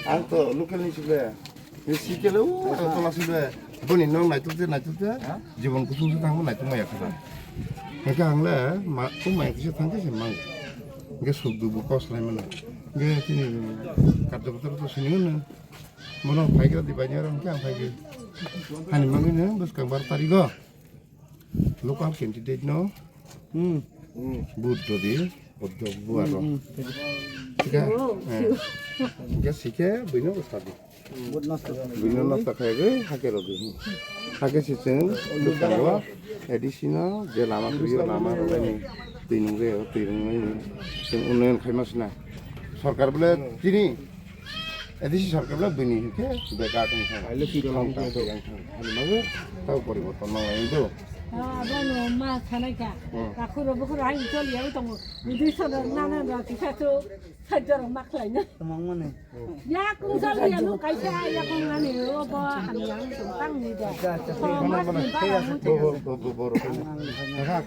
Anto lokalnya sudah. Mesti kalau atau lah sudah. Boni nong naik tu, জীবন kusung tu tanggung naik tu maya kita. Mereka angla, tu maya tu tanggung semang. Mereka sudah buka selain mana. Mereka sini kartu tu sini mana. Mana baik di banyak orang kan baik. Hani mangin bos kabar tarigo. Lokal candidate no. Buat dia, buat lo. Sika, mereka sika bina besar. Bina nasta kaya hake rogi. Hake sistem lupa additional je lama kriyo lama rogi ni tinungge ini. Unen kaya masna. Sarkar bela tini. Edisi sarkar bela bini ke bekat ni. Aile kiri lang tahu yang hani magu tahu परिवर्तन mana itu. Abang mas kanaka. Aku robo orang itu lihat itu mudi sana nana berarti satu saja orang mak lainnya. Temang mana? Ya aku saja lihat lu kayak ya aku ngani robo yang tentang ni dah. Kalau mas ni Baru.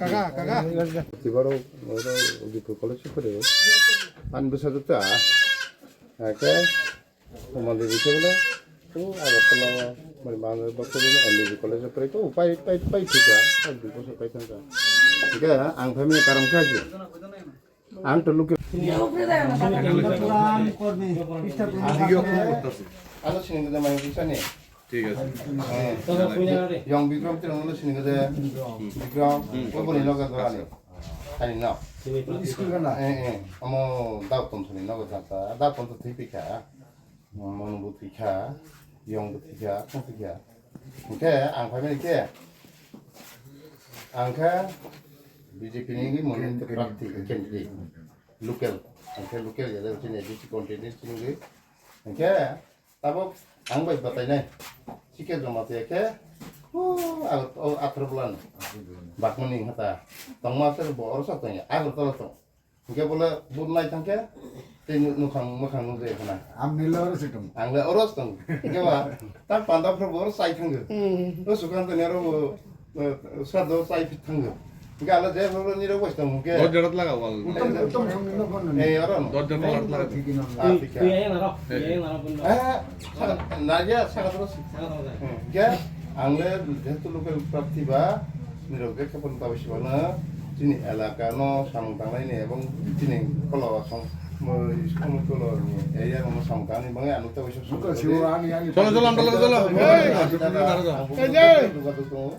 Kakak. Di baru di college itu deh. An besar tu ah. Oke. Kemudian di sana tu agak terlalu Marimbang bakal ini LD college apa itu upai juga, ada kos upai tangga. Jika ang family karam kaji, ang terlukir. Ada sini kita main bisa nih. Yang Bikram itu nunggu sini kita Bikram, kau boleh logat berani. Ani no. Amo tahu sini logat apa? Tahu tu tipika, menunggu tipika. Yang ketiga, oke, angka ini ke, angka BJP ini mungkin praktik, cendiri, lokal, angka lokal jadi macam ni, di kontinent sini, oke, tapi angka ibarat ini, sikit cuma tiap ke, akhir bulan, bakman ini kata, tengah tu baru satunya, akhir tu, oke boleh naik tangke. Nukang nuzay kana. Amnila oras itu. Angla oras tong. Kewa. Tak pandap pro sai thang. Lo sukan to nero sado sai thang. Gala je pro nero bos tong ke. Dot jarat laga wal. Utam hamnila kono. Oran. Dot jarat laga. Iya naro. Iya naro pun. Naja sangat terus. Ke angla jetu lokal praktiba nero ke kapon tawish bana. Sini elaka no samtang ini ebong sini kalau kamu kalau ni, ayah kamu samkan ni bangai anu tahu isu. Bukan siwa ani. Cholo amdala.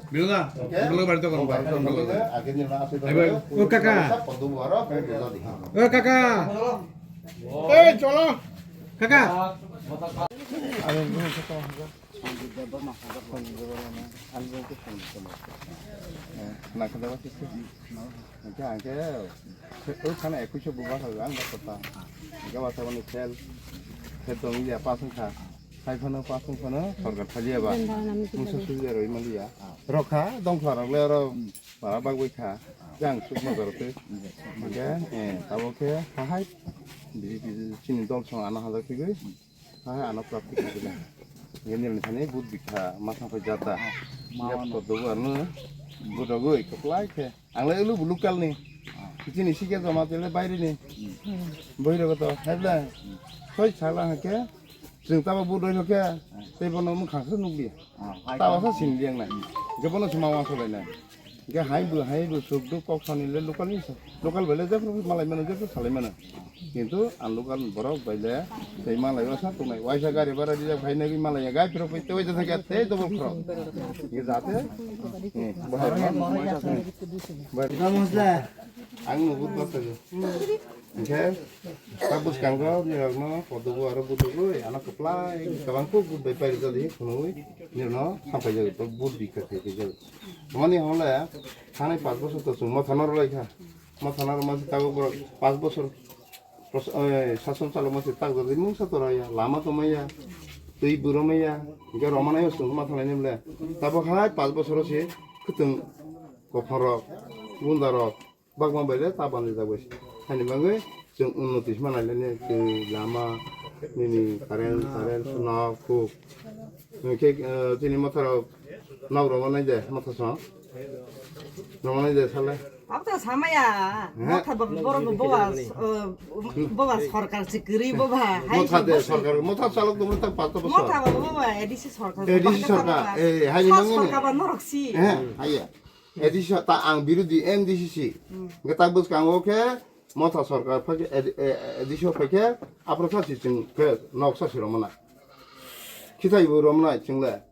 Bila bari to kon. Akhirnya nak asal. Oh kakak. Oh kakak. Cholo. Kakak. Ada ni satu. Nak kena apa sih? Angke, karena aku coba buat hal yang tak pernah. Jika bahasa mana sel dong dia pasang kah, saya pernah pasang pernah, sorga saja apa, musuh sudah roi mandi ya. Rokha, dong keluar lero, para bagui kah, yang semua berarti. Oke, tahu ke, hai, di sini dong sang anak ada tiga, hai anak praktik juga. Ini ni sana bud bika, masa pejata, dia foto anu. Budagoy, keplai ke. Angla lu lokal nih. Di sini sih kita sama tele bayar nih. Bayar kata, headlah. Koi salah ke. Sing tahu budoy ke. Tapi pun orang khas nunggu. Tahu apa sih yang lain. Jangan cuma masuk lain. Gak hai bu sugdo kok sanile lokal nih. Lokal bela aja malai mana aja salai mana. কিন্তু আনলোকাল বড় বাইলে সেই মালাই সাথে নাই ওয়াইসা গাড়ি ভাড়া দিয়ে ভাই নাকি মালাই গাই ফেরো পেতে হইতে থাকে এই তো বড় খরচ এই যাতে আং বহুত বাসে oke bagus kan kau ni no foto gua ada foto gua anak keplai kawanku gua baik tadi kunui ni no sampai jadi tu bud dikat jadi mana hola ya sana 5 বছর তো semua থানার লাইকা মা থানার মাঝে তাও 5 বছর শাসন চালু masih tak jadi mungsa tu raya lama tu maya tuh ibu ramaya jika romana itu semua tanah ini boleh tapi hai 5 বছর sih ketemu kofarok bundarok bagman bela taban di tabus hani bangai jeng unutis mana lainnya ke lama ini karen sunau ku oke sini motor nau romana aja motor sana romana aja salah Apa sama ya? Mata borong bawa sarkar sekeri bawa. 못하대 सरकार 못하 살고 못하 받도 벌써 Mata bawa edisi sarkar. Edisi sarkar. Hari nangin. Sarkar noroksi. Iya. Edisi tak ang biru di MDCC. Kita bus kang oke. Mota सरकार फके edisi फके aprota sistem ke noksa siromana. Kita ibu romana cingla.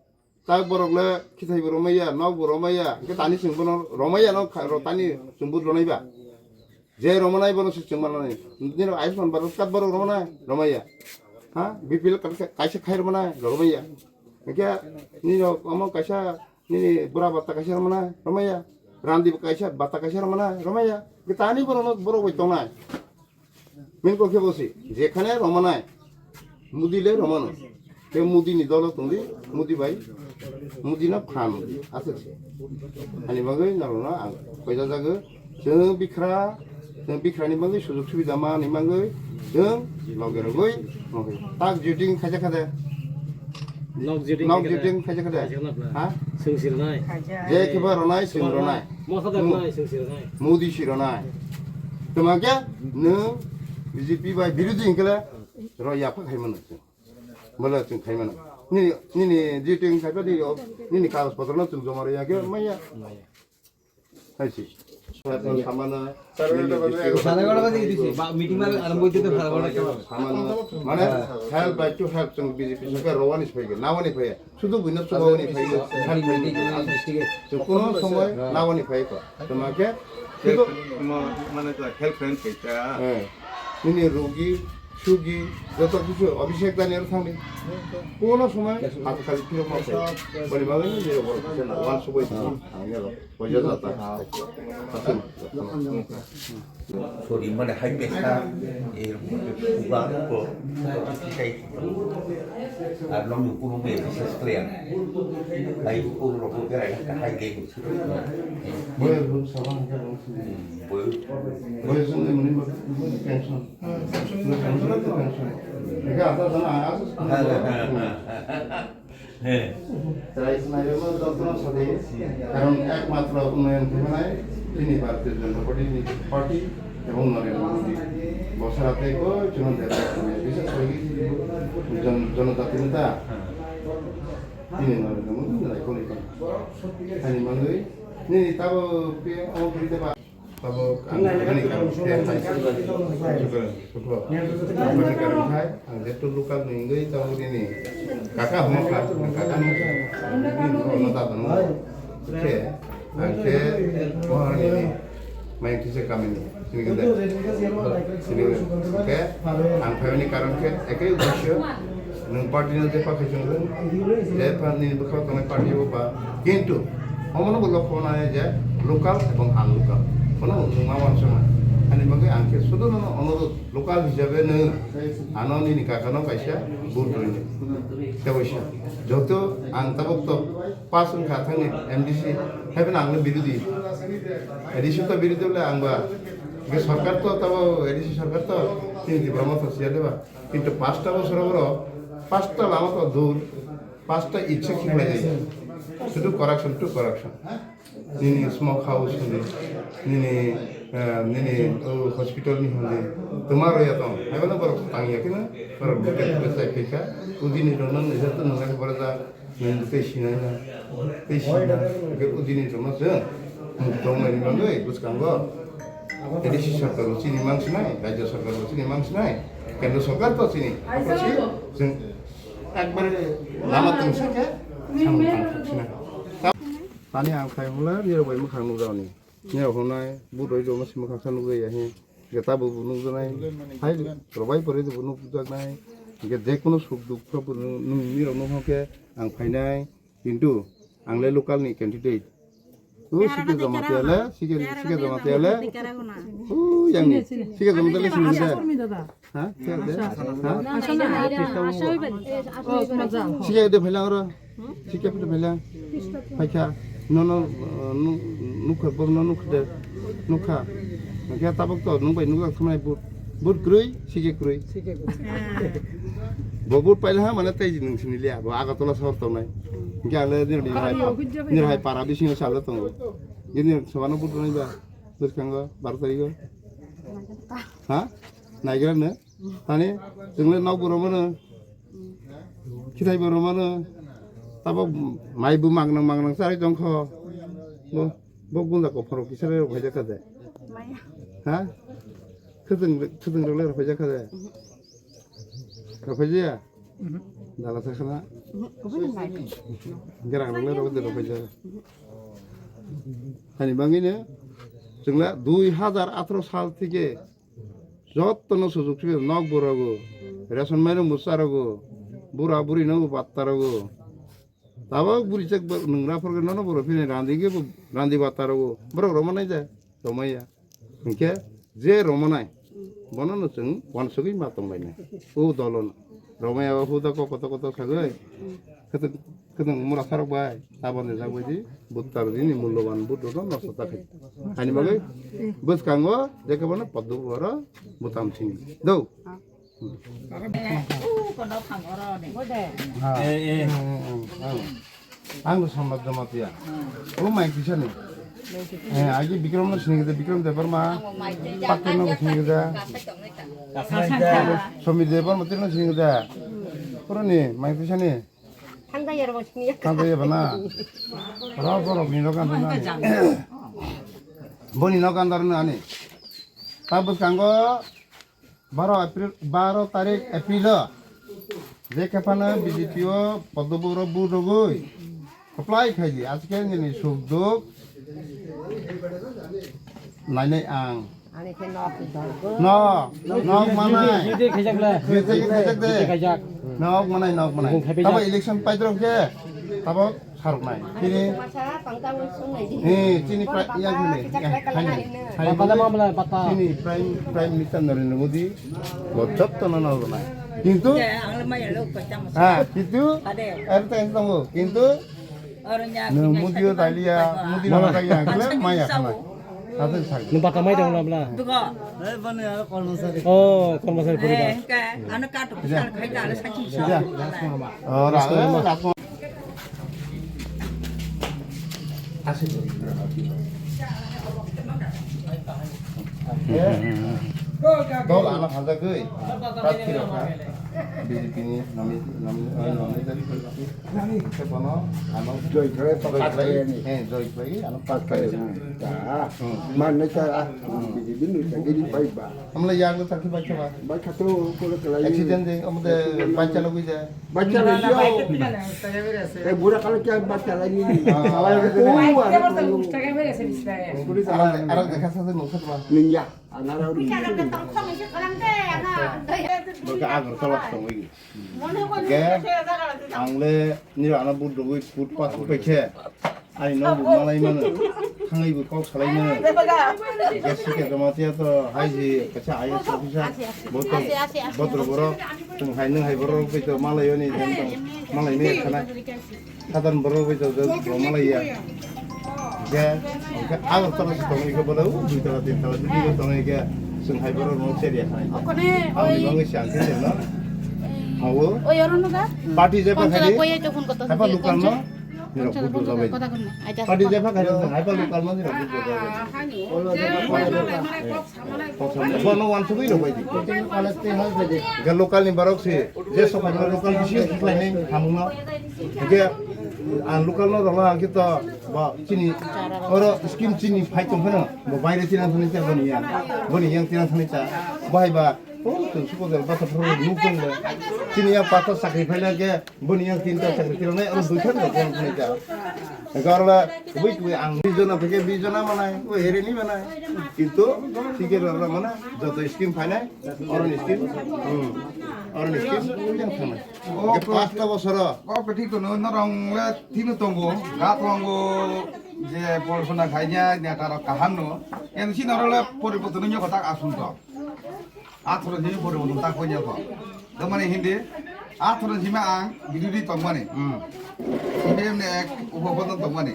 Tak borokle kita ibu romaya, nok boromaya. Kita tani singbono romaya nok tani sumbut romaya. Je romana ibu nok singbono ni. Nino Iceland baru kat baru romana romaya. Ha? Bipil kaisa khai romana romaya. Kaya nino omong kaisa ni bura bata kaisa romana romaya. Randi kaisa bata kaisa romana romaya. Kita ani borok boitona. Min ko ke bosi. যেখানে রমনায় মুদিলে রমনা কে মুদি নি দল তুমি মুদি ভাই মুদি না ফান আছে আনি বাগৈ নারনা আং কয়জা জাগো जों बिख्रानि बागै सुजुग सुबिदा मानि बागै जों लगेरगै tak juting खाजा खाजा Nok juting खाजा खाजा ha Sungsirnai. je kiba ronai sing ronai Mosadarnai sungsirnai. mudi shironai তোমাকে নো বিজেপি বাই বিরোধী ইনকলে রয়াফা খাইমান বলে তুমি খাইমান নি জিটিং খাইবা দি নি কাগজ পত্র না তুমি জমা রিয়া কে মাইয়া হাইছি সামানা মানে হেল্প বাই টু হেল্প जों বিজেপি সরকার রওয়ানি ফাইগে নাওয়ানি ফাইগে শুধু বিনা সবাওনি ফাইগে হেল্প ফাইগে কোন সময় নাওয়ানি ফাইগে তোমাকে শুধু মানে তো হেল্প ফ্রেন্ড কইতা নিনি রোগী সুগী যত কিছু অভিষেক দানিয়ার থাকবে কোন সময় হাত খালি ফিরে মাসে বলি বাগান যে না ওয়ান সবাই আগে বজা যাতা 소리 만에 하이메사 이런 부가고 시kai along yung may business plan ay puro ko kaya kahigay ko বয়ে রূপ সমান বয়ে সঙ্গে মনে পেনশন পেনশন এটা আপনার জানা হ্যাঁ তাই স্নাইরের দর্শন সাথে কারণ একমাত্র উন্নয়ন ঠিকানায় তিনি ভারতীয় জনতা পার্টি এবং নরেন্দ্র মোদী বসাতে কো চুনতে বিশেষ করে জনজাতি নেতা তিনি নরেন্দ্র মোদী নাই কোনি ani mangai ni tabo pe o krite ba tabo ani karon ke hai sukro ani karon hai ang jetu lokal ningai tabo ni kakak mo kakak mo no ta no ke ake mo ni main kise kami ni sini kita sini ke ang phani karon ke ekai uddesho nung party na je pakai junglen je pani bekau kami party ba কিন্তু অমনো লক্ষ্য নাই যে local এবং আনলোকাল কোনো মাওয়ান সময় আনি বাকি আনকে শুধু অনুরোধ লোকাল হিসাবে নো আননি নিকাকানো কাইসা বুট রইনে দেবৈসা যত আনতাবক্ত পাঁচ সংখ্যা থাকনি এমডিসি হেবেন আংলে বিরোধী এডিসি তো বিরোধী হলে আংবা সরকার তো তব এডিসি সরকার তো তিনি দিবামত সিয়া দেবা কিন্তু 5টা বছর পর 5টা লামত দূর 5টা ইচ্ছা খিলাই যায় শুধু করাপশন টু করাপশন নিনি স্মোক হাউস হলে নিনি হসপিটাল নি হলে তোমার ইয়া তো হেবেন বড় তাঙ্গিয়া কিনা বড় বুকে চাই ফেকা উদিনি রনন নিজে তো নলে বড় যা নিতে সিনা না পেশিনা কে উদিনি জমা যে দংমানি বাঙ্গৈ বুঝকাঙ্গ এডিসি সরকার চিনি মাংস নাই রাজ্য সরকার চিনি মাংস নাই কেন্দ্র সরকার তো চিনি जों একবারে Lama তুমসাকে tani ang khai hula ni bai mu khang nu daw ni ni honai bu roi do mas mu khang san nu ge ya he ge ta bu nu do nai hai robai pore do nu bu nai ge de kono suk duk pro nu ni ro nu hoke ang phai nai kintu ang le local ni candidate sike jamate ale yang ni sike jamate le sini da ha sike de phelang ro sike de phelang phaika no nukha bogno nukha nukha tabok to nung bai nukha khmai bur krui sike krui bobur paila ha mane tai jing sini lia bo aga tola sor to nai gale dir hai para bising sala to gini sabana bur nai ba Berkanggo 12 tarik. Ha? Nagiran tani जोंलाय नाव बर'मानो खिथाय बर'मानो ताबो माइबो मागनां सारि दंख bo गुन्दाखौ फरक किसारे रफायजा खादे हा खोदों रोले रफायजा खादे रफायजाया दाला थाखाना gerang रोले रफायजा hani bangine जोंला 2018 साल থেকে যত্ন সুযোগ সুবিধা নক বরাগো রেশন মাইরং মুসারাগো বুড়া বুড়ি নগো বাত্তারাগো তাবা বুড়ি চেক নোংরাफोरखौ नन बर' फैनाय रान्दि बात्तारागो बर' रमानाय जा रमाया इनके जे रमानाय बननो जों वानसुगै मातंबायनाय ओ दलन रमायाबा हुदा कत सागै खोदों मुरा सारबाय ताबानो जाबायदि बुत्तारदिनि मूल्यवान बुद्धनो नष्ट जाखाय हानि बागै बोसकांगो जेखौबो पद्दु बर' बुताम सिं दौ आंनो संबाद जमातिया ओ माइ किसानि आगे विक्रम न सिंगिदा विक्रम देवर मा पाके न सिंगिदा समिर देवर मते न सिंगिदा पुरनि माइ किसानि 상가야 바나 라고로 미노간다나 보니 노간다는 아니 ताबस कांगो 12 तारिख एप्रिल जेखाफाना बीजेपीओ पद्मपुर बुदगै अप्लाइ खायदि आजके नि सुखदुख नायनाय आं नक मानाय नक मानाय ताबो इलेक्शन पाइद्रके ताबो सारनाय तिनि तिनि प्राइम मिनिस्टार नरेंद्र मोदी गजब तननाय किन्तु किन्तु एरटेन दङ किन्तु नों मुदियो दालिया मुदि नगाया आंखले माया खानाय आदन साग नों बाता माइ दं लाब्ला दुगा ए बने कर्मचारी कर्मचारी परिवार का आनो काटो साल खाइदा आले साखि रासमा दल आना हाजागै प्रार्थीरखा बीजेपीनि नमिनेट केपनो आनो जयख्लाय आनो पासखाय mana cara बीजेपी नु संगेदी बाइबा हमला यांग ताकि बाचवा बाइखातो कोले कलाई एक्सीडेंट दे हमदे बाच्चा लोग जा baca lagi budak kalau क्या baca lagi ni arang देखा साथे नखतवा ninja anara Baka agar tolak tong iki. Ke angle ni ana budoi put pas peke. Ai no bu malai mana. Thangai bu kok salai mana. Ke sike jamatia to haiji kacha ayas ofisa. Botro boro tung hainung hai boro pe to malai ni jentong. Malai ni kana. Kadan boro pe to malai ya. Ke agar tolak tong iki bolo du tala tin tala di tong iki. Sung hai boro no seria khai. Ami bangi siang ke no. Hawo. O yorono ga? Party je pa khari. Apa lokal no. Niro budu zabe. Party je pa khari hai pa lokal no niro budu zabe. Bono wan sugui no bai di. Ga lokal ni barok si. Je so pa lokal bisi supply ni hamunga. Ge an lokal no rola kita ba chini oro skim chini phai tong phana bo baire tinan thani cha boni yang tinan thani cha bai ba तो सुको दल बात furrow नुकं ले चिनिया पातो sacrifice के बनि yang tinta sacrifice नै अरु दुखन कोन नै जा गरला बुइ बुइ आं बिजना फके बिजना मनाय ओ हेरेनि मनाय किन्तु थिके रला मना जतो स्किम फाइनाय अरन स्किम yang थानाय के 5 टा बছर पेटी को नरंगले थिनु तंगो गातंगो जे पलसना खाइया नेटार काहानो एन सि नरले परिवर्तन नि कथा आसुनतो आथुर जिमे परिवर्तन ता कोnya ko दमाने हिंदी आथुर जिमे आं बिदुदि तंगमाने सिमेने एक उपबदन तंगमाने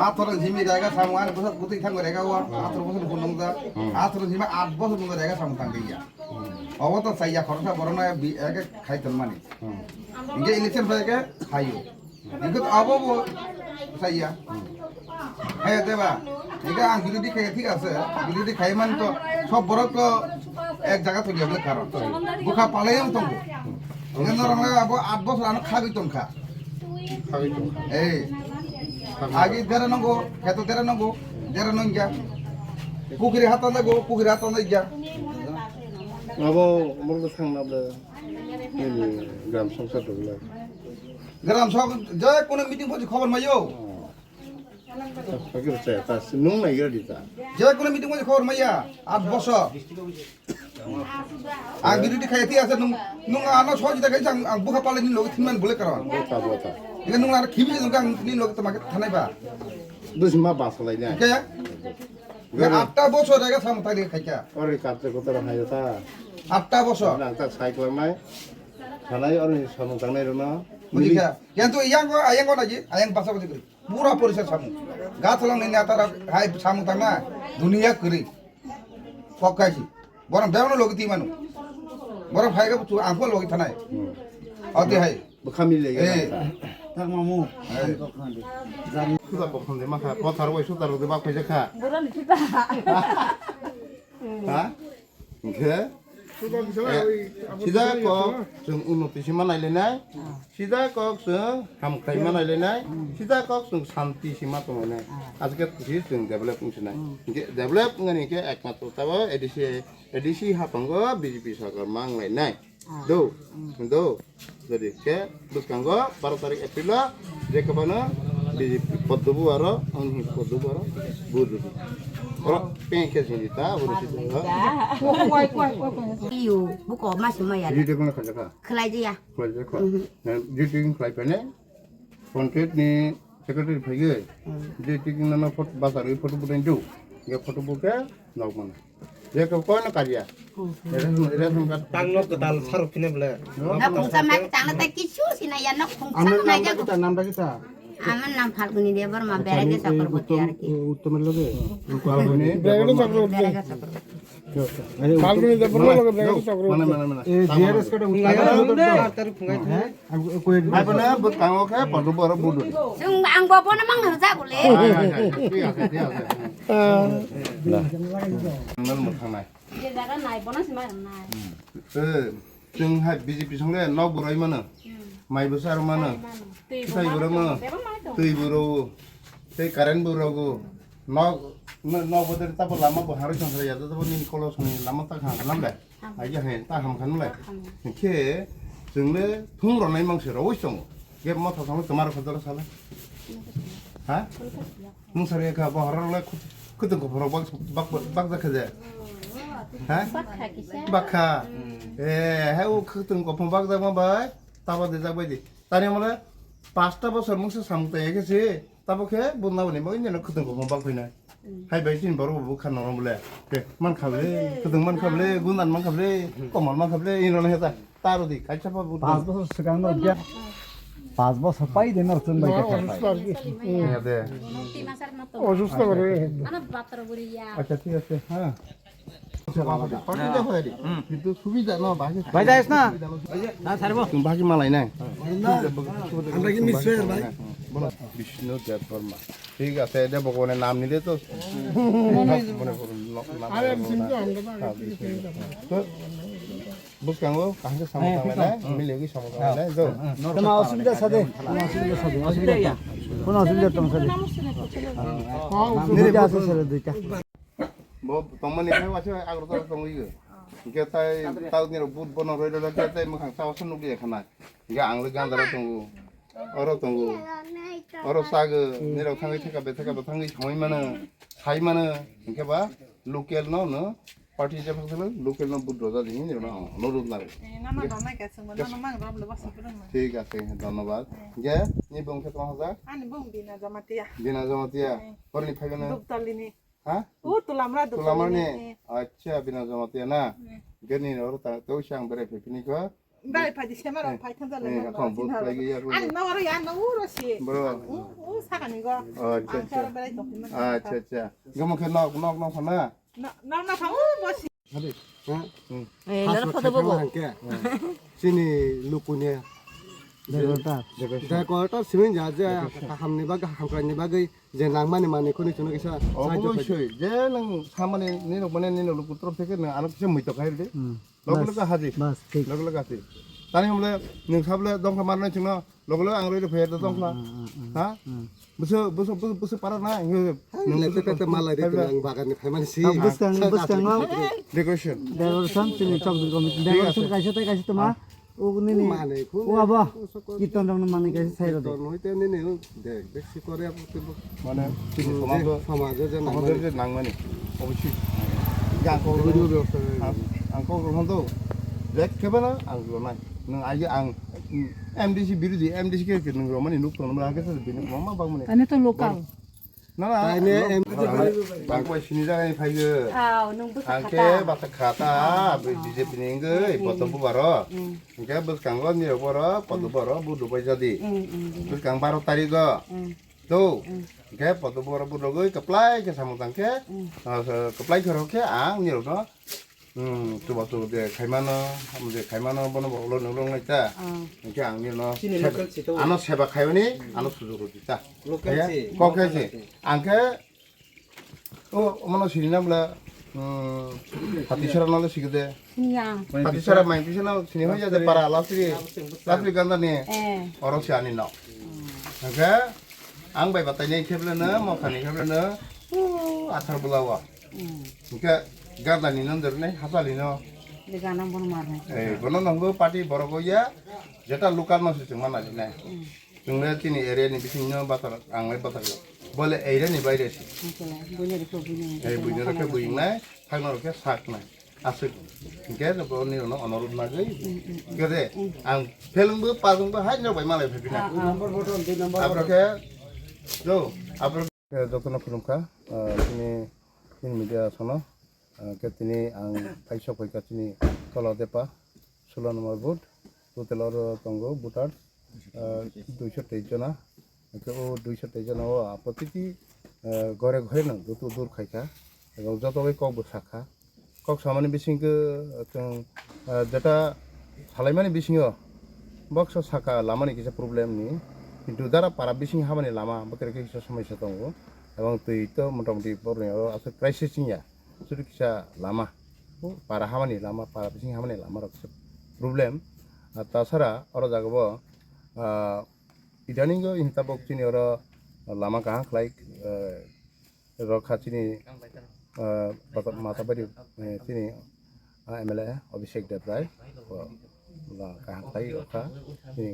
आथुर जिमे जायगा सामुआन बसत बुति थांग रेगा वा आथुर बसत बुनंगा आथुर जिमे 8 बसत बुनंगा जायगा सामु थांगैया अबत साइया खरसा बरना एक खाइतन माने इंगे इलेक्शन फायके खायो इंगे अबो साइया हे देबा এটা যদি খাই ঠিক আছে যদি খাই মানে তো সব বড় তো এক জায়গা থেকে যাবে কারণ বুকা পালাই আমি তোমাকে এখানে আমরা আবো 8 বছর আনো খাবি তুমি খা এই আগে দেরা নগো খেতো দেরা নগো দেরা নঙ্গা পুকুরে হাত নাগো পুকুরে হাত নাগা আবো মরলো থাংনাবলে গ্রাম সংসার দলে গ্রাম সব যে কোনো মিটিং হচ্ছে খবর মাইও আগে চাই তা নুং নাই গড়িতা যে কোনো মিটিং হচ্ছে খবর মাইয়া 8 বছর আগে যদি খাইতি আছে নুং আনো সহজ দেখাই আং বুকা পালে নি লোক থিমান বলে কারণ তা বতা এটা নুং আর খিবি নুং আং নি লোক তোমাকে থানাইবা দুসমা বাসলাই না কে 8টা বছর আগে সাম তাই খাইকা ওরে কাটতে কত হাইতা 8টা বছর নাংতা সাইক্লামনাই থানাই ওরে সামু তাংনাই রনা বুঝিকা কিন্তু আয়াং নাজি আয়াং বাসা বাসি করি পুরা পরিষ্কার সামু গাছ লাং নি আতারা হাই সামু তাংনা দুনিয়া করি পকাইছি বরং বেওনো লোক তি মানু বরং ভাইগা তু আঙ্কো লোক থানাই অতি হাই বখামি লেগে Tak mamu. সুদা বখন দে মাখা পথার বই সুদার দে বাপ খাইছে খা Bukan kita. হ্যাঁ ঘে সিদা কক जों उन्नति सिमा नायलायनाय सिदा कक जों हामख्रायमा नायलायनाय सिदा कक जों शान्ति सिमा दंनाय आजके खुसि जों डेभलप उनसनाय डेभलप ngani ke एकमात्र तब एडिसी हापंगो बीजेपी सरकार मांगलायनाय do jadi ke buskanggo 12 tarik April je kebana BJP पद्दबु आरो आंनि पद्दबु आरो बुदु ora pengen ke sini ta udah situ Liu, buku masih maya. jadi dia kena kerja Kelai dia. kerja kok dan jadi kelai pene kontrak ni secretary phage jadi nana foto bazar foto bukan ju ya foto buka nak mana dia ke kau nak kerja era sungkat টাংনত তাল সার কিনে বলে Nak pungsa nak tangan tak kisu sih na ya nak pungsa Amal na nama ya. kita, nama kita. Aman nam Falguni dia berma berage sakar putih arki. Uttam lagi. ini Berage sakar. Falguni dia berma lagi berage sakar. mana JRS kada uttam. তার ফুঙ্গাই Aku hai pernah buat kanggo ke foto baru budu Sung ang bobo namang harus aku le. dia nol mutanai Dia jangan naik bonus mana naik. जोंहा BJP संगे नाव बुराय मानो माइ बोसार मानो फिथाइ बुरा मानो दै बुराव दै कारेन्ट बुरावगो नाव बोदर ताबो लामा बहार संसार यादा ताबो नि कलसनि लामा ता खालामलाय आइया हे ता हामखानलाय के जोंले फुं रनाय मांसे रावै दङ गेब माथा थांनो तमार खदर साला हा मुसारे का बहारलाय खुदखौ फराव बाग जाखा ha bakha hai u khutun ko phambak da bai taba de jabai di tani mala 5টা বছর মুসে সামতে গেছে তাবো খে বন্না বনি মই যেন খতম কো বাক ফিনাই হাই বাই তিন বড় বউ খান নরম বলে কে মান খাবলে খতম মান খাবলে গুনান মান খাবলে কমল মান খাবলে ইনন হেতা তারো দি কাইছা পা 5 বছর সেখানে গিয়া 5 বছর পাই দেন রতন ভাই কা পাই দে অসুস্থ করে Anak bater buria. আচ্ছা ঠিক আছে হ্যাঁ পার্টিটা হয় রে কিন্তু সুবিধা না বাকি ভাই যাইস না না ছাড়বো তুমি বাকি মালাই নাই আমরা কি মিশবে ভাই বলো বিষ্ণু দেব বর্মা ঠিক আছে এটা ভগবানের নাম নিলে তো মনে করুন আরে চিন্তা আমরা বুঝকাঙ্গো কাহিনী সামনে না মিলে কি সমস্যা নাই তো তোমার অসুবিধা সাথে অসুবিধা ইয়া কোন অসুবিধা তোমার সাথে দুইটা আছে স্যার দুইটা bo tomani kai wacha agrota tongi ge tai tau ni bud bono roi la ge tai makhang taw sunu ge khana ge ang le gandara tongu oro sag ni ro thangi theka be thangi khoi mana sai mana ke ba local no party je phasalo local no bud roja ding ni no অনুরোধ না ঠিক আছে ধন্যবাদ ge ni bongke তোমার হাজা Ani bung bina jamatia. বিনা Jamatia পরনি ফাইগনা Duktalini. হ্যাঁ Tulamra Tulamar ni, acha bina jamatia na, gani orang tak tahu siang berapa ni kau, Dai padi sema ro pai tanda ni akan buat lagi ya Ani no ro ya no uro si. bro, Sakani go. acha, kamu mungkin nak sana, Na pa bosi. Eh, lara pada bobo. sini lukunya Dekorator simin jaje hakamni bagai hakamkrani bagai je nangmani mani kuni chunu kisa অবশ্যই যে নং সামনে নিনো মানে নিনো পুত্র থেকে না আনো কিছু মইতো খাই দে লগলগ হাজি বাস ঠিক লগলগ আছে তানি हमले नों साबले दंखा मारनाय जोंनो লগলগ आं रैदो फेर दंखा हा बुसो पारा ना नों लेते मालाय दे आं बागाननि फायमानसि बुसकां डेकोरेशन तिनि चक कमिटि डेकोरेशन कायसे तमा ওগুনি নি ও আবা কীর্তন রং মানে কাছে ছাইরো দে হইতে নি দেখ দেখছি করে মানে সমাজে যে নাংমানি অবশ্যই গাকো ভিডিও ব্যবস্থা আংকো হন্দো দেখ কেবানা আং নাই নং আইগে আং এমডিসি বিরোধী এমডিসি কে নং রমানি নুক তো আমরা আগে বিনি মামা বাগমনি আনে তো লোকাল না আইনে বাংকো সিনি জায়গায় ফাইগো নং Angke bata kata BJP ninggai potong baro. Angke bus kanggo ni baro, potong baro budu bai jadi. Bus kang baro tari go. Tu. Angke potong baro budu go keplai ke samutang ke. Keplai karo ke ang ni ro. Coba tu dia kaimano bono bolo nulung nita. Angke ang ni no. Ano seba kaimani, ano suju kita. Kok ke angke oh mana sini namla Patisara nalo sigede. Iya. Patisara main pisana sini hoja de para lasri ganda ni. Orang si ani no. Oke. Ang bai batanya kebla na, mau kani kebla na. Atar bulawa. Oke. Ganda ni nandur ne, hasali no. Di ganang pun marne. Bono nanggo party borogo ya. Jeta lokal masih cuma nasi ne. Cuma tini area ni bisingnya batar, ang bai batar. Boleh area ni bayar sih. Punya mereka buing nai, hang mereka sak nai, asik. Mungkin sebelum ni orang orang lagi, kira ang film bu, pasung bu, hanya bayar malah filmnya. Apa ke? Jo, apa ke? Dokter film ka, ini media sana, ketini ang paisa koi ketini kalau depa, 16 nomor boot, hotelor tonggo butar, 223 jana. ও 223 জন প্রতিটি ঘরে ঘরে না যত দূর খাইখা এবং যত cock শাখা cock সামান্য বিশিংকে যেটা সালাইমানি বিশিং বক্স শাখা লামানি কিছু প্রবলেম নি কিন্তু যারা পারা বিশিং হামানি লামা বকের কিছু সমস্যা দङ এবং তুই তো মোটামুটি বড় আছে ক্রাইসিস নিয়া শুধু কিছু লামা পারা হামানি লামা পারা বিশিং হামানি লামার কিছু প্রবলেম আর তাছাড়া আরো জাগাব Idaning go inta bok chini oro lama kahang like rokha chini mata bari chini MLA Abhishek Debrai kahang like rokha chini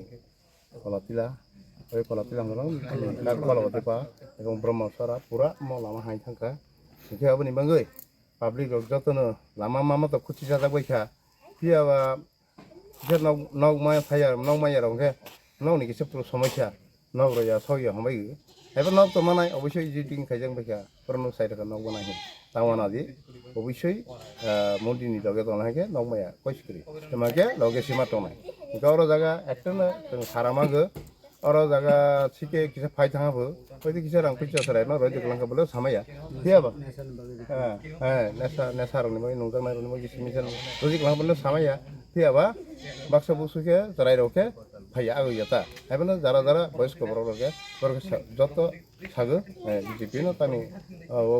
kolatila ngorong kar kola otepa এবং ব্রহ্মসরা পুরা mo lama hai thangka ke abani bangoi public jotono lama mama to khuchi jada boikha pia ba je nog maya rongke Nau ni kisah perlu somasi, nau raya soya hambai. Hebat nau tu mana? Obisoi jadi kajang baca, pernah saya dekat nau mana ni. Tahu nadi, obisoi mudi ni loge tu mana ke, nau maya, kau sekali. Cuma ke loge sima tu mana. Jika orang jaga aktor na, sarama ke, orang jaga sike kisah fight hang apa, itu kisah orang picture serai, nau raya kelang kabel sama ya. Dia apa? Nesa orang ni mungkin nunggang nai orang ni mungkin kisah misal, raya kelang kabel sama ya. Dia apa? Baksa busu ke, serai roke. Faya ago yata. Hebat jara boys ko borok ke, borok joto sagu, BJP no tani,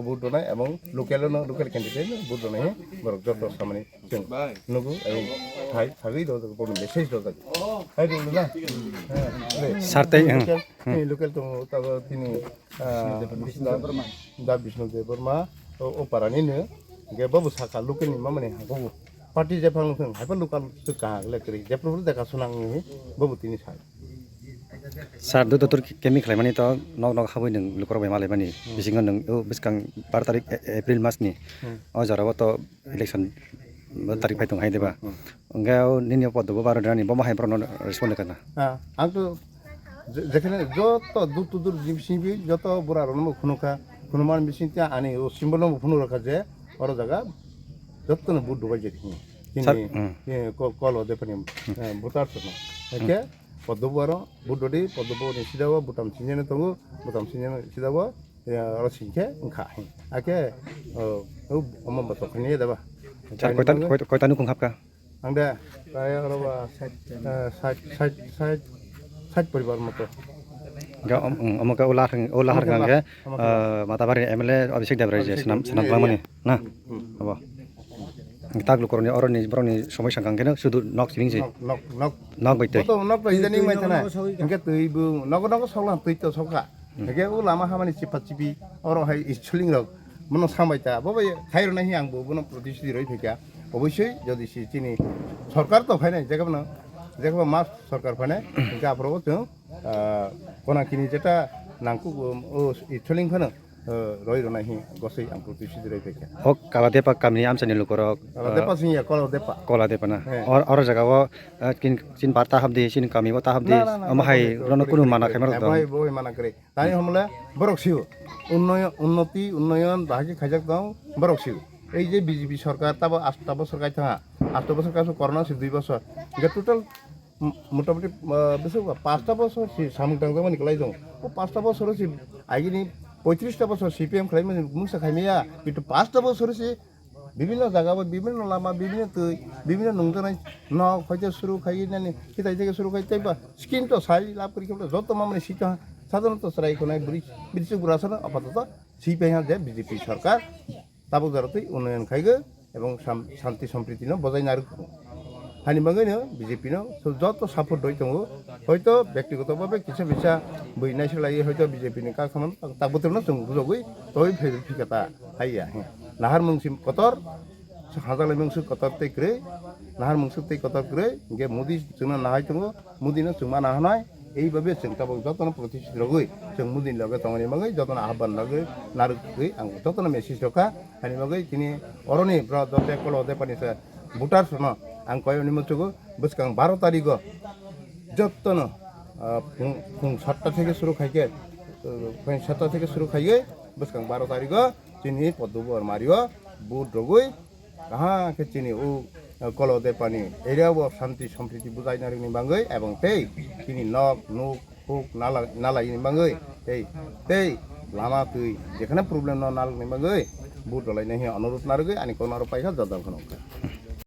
budu na, emang lokal candidate budu na he, borok joto samani ceng. Nugu, hai sagu itu borok message itu tadi. Hai dulu na. Sartai. Lokal tu tahu tini, Bisnu Deburma, oparani ni, gak bagus hakal lokal ni mama ni haku. Parti Jepang nufeng, apa lokal tu kahang lekeri. Jepang tu dekat sunang ni, babu tini saya. Sar do totor kemi khlai mani to nog khaboi nung lukor bai malai mani bisingon nung biskang 12 tarik April mas ni o jarawa to election tarik pai tong hai deba ngao ninyo pod bo baro dani bo ma hai prono respond kana ang tu যেখানে যত দূর জিবসিবি যত বড় রনম খুনুমান বিসিনতা আনি ও symbol ফুনু রাখা যে বড় জায়গা যত না বুট ডুবাই যেতি কিনি কল ওদে পানি বুতার তো একে পদ্মবর বুটডি পদ্মবর নিছিদাব বুটাম সিনজেনে তঙ্গু বুটাম সিনজেনে সিদাব আর সিনকে ওখা আকে ও অমম বতখনি দেবা চার কয়টা নু কংখাপকা আংদা প্রায় রবা 60 60 পরিবার মতো আমাকে ওলা হারগাং গে মাতাবাড়ি এমএলএ অভিষেক দেবরাজ স্নাম খালামনি না হবো তাক লুকরনি অরনি বরনি সমস্যা গাंगेनो শুধু নক সিবিংসি নক বাইতে তো নক বাইজানি মাই থানা ইনকে তৈবু নগ সলা তৈতো সকা একে ও লামা হামানি চিপা চিপি অর হাই স্টুলিং রক মনো সামাইতা ববে খাইর নাহি আংবো বনো প্রতিশ্রুতি রই ফেকা অবশ্যই যদি চিনি সরকার তো ফাইনাই যেখানে যেখানে মাস সরকার ফাইনাই ইনকে আপ্রব তো কোনাকিনি যেটা নাংকু ও স্টুলিং ফানো রই রনাহি গসই আং প্রতিশ্রুতি রই ফেকা ও কালাদেপা কামনি আমসানি লুকরক দেপা সিয়া কলাদেপা না অর জায়গাও চিন বার্তা হাবদি চিন কামি বার্তা হাবদি আমহাই রন কোনো মানা খাইমার দ ভাই বই মানা করে তাই হমলে বরকসিও উন্নয়ন বাকি খাইজাক দাও বরকসিও এই যে বিজেপি সরকার তাবো 8 বছর গাই থাকা 8 বছর কাছে করোনা 2 বছর এটা টোটাল মোটামুটি বেশি 5টা বছর সামুটাং মানে কলাই দং ও 5টা বছর সি আইগিনি 35টা বছর সিপিএম খাই মানে মুসা খাইমিয়া কিন্তু 5টা বছর সি বিভিন্ন জায়গা বিভিন্ন লামা বিভিন্ন নংজনাই ন হয়তো শুরু খাই নানি কিতাই থেকে শুরু খাই তাইবা স্কিম তো সাই লাভ করি কেবল যত মামনি সিটা সাধারণত সরাই কোনাই ব্রিটিশ গুরাসন আপাতত সিপিএম যে বিজেপি সরকার তাবো জারতই উন্নয়ন খাইগে এবং শান্তি সম্প্রীতি ন বজাই না রাখবো হানি বাঙ্গাইনো বিজেপি ন যত সাপোর্ট দই দङ হয়তো ব্যক্তিগতভাবে কিছু বিছা বইনাই সলাই হয়তো বিজেপি नि কাখামান তাবতন जों বুঝগৈ তই ফিকাতা হাইয়া নাহার মুংসিম কতর হাজালে মুংসু কতর তে ক্রে নাহার মুংসু তে কতর ক্রে গে মোদি जोंना নাহাই दङ মোদিनो जोंमा নাহাनाय এইভাবে जों তাবো যতন প্রতিশ্রুতি রগৈ जों মোদিন লগে তংনি মাগৈ যতন আহ্বান লগে নারগৈ আং যতন মেসেজ রকা হানি মাগৈ তিনি অরনি ব্রদতে কলো দে পানিছে ভোটার সন आं कय निमंत्रणको बसकां 12 तारिख जत्तन फुं 7टा থেকে শুরু খাইকে 7টা থেকে শুরু খাইয়ে बसकां 12 तारिख चिनी पद्दुबर मारियो बुट रगुई कहाँ के चिनी उ कलो दे पानी एरियाव शांति सम्प्रीति बुझाइनारिनि बांगै एवं तेई चिनी नक नुक हुक नालाइनि बांगै तेई लामा तुई जेखाने प्रब्लेम न नालनि बांगै बुट लाइनाहि अनुरोध नारगै आनि कोनारो पाइखा जदाल खनौ